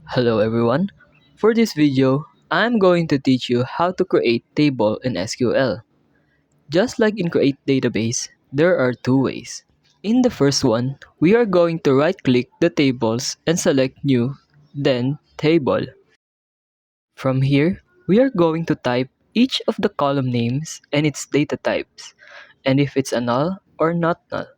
Hello everyone. For this video, I'm going to teach you how to create table in SQL. Just like in create database, there are two ways. In the first one, we are going to right click the tables and select new, then table. From here, we are going to type each of the column names and its data types, and if it's a null or not null.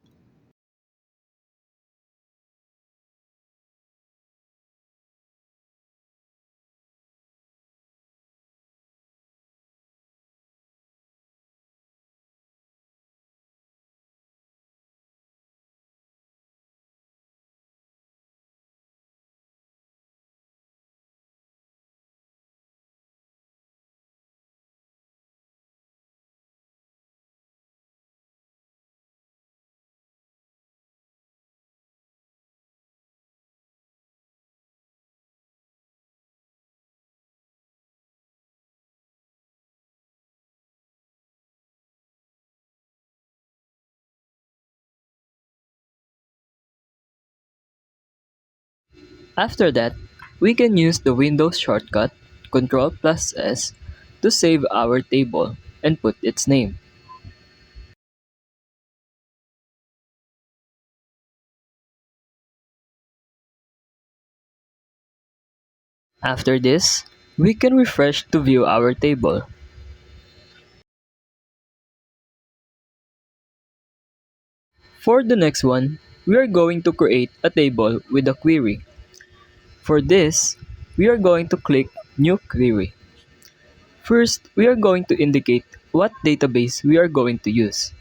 After that, we can use the Windows shortcut Ctrl+S to save our table and put its name. After this, we can refresh to view our table. For the next one, we are going to create a table with a query. For this, we are going to click New Query. First, we are going to indicate what database we are going to use,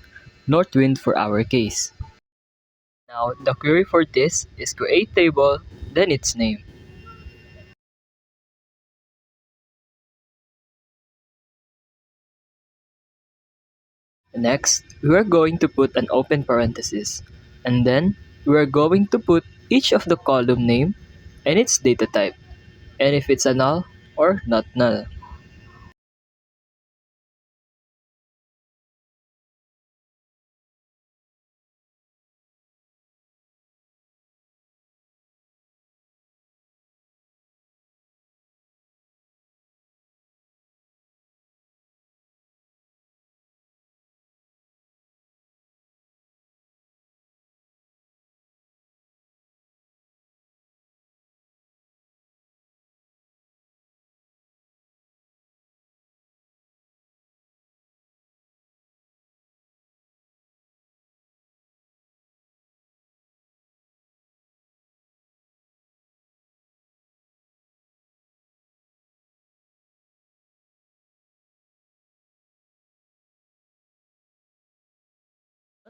Northwind for our case. Now, the query for this is create table, then its name. Next, we are going to put an open parenthesis, and then we are going to put each of the column name and its data type, and if it's a null or not null.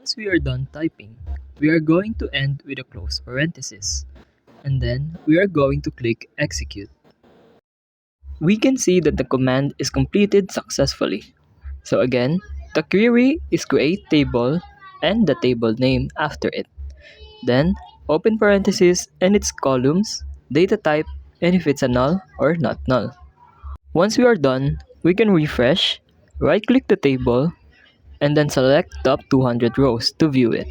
Once we are done typing, we are going to end with a close parenthesis, and then we are going to click execute. We can see that the command is completed successfully. So again, the query is create table and the table name after it. Then, open parenthesis and its columns, data type, and if it's a null or not null. Once we are done, we can refresh, right click the table, and then select top 200 rows to view it.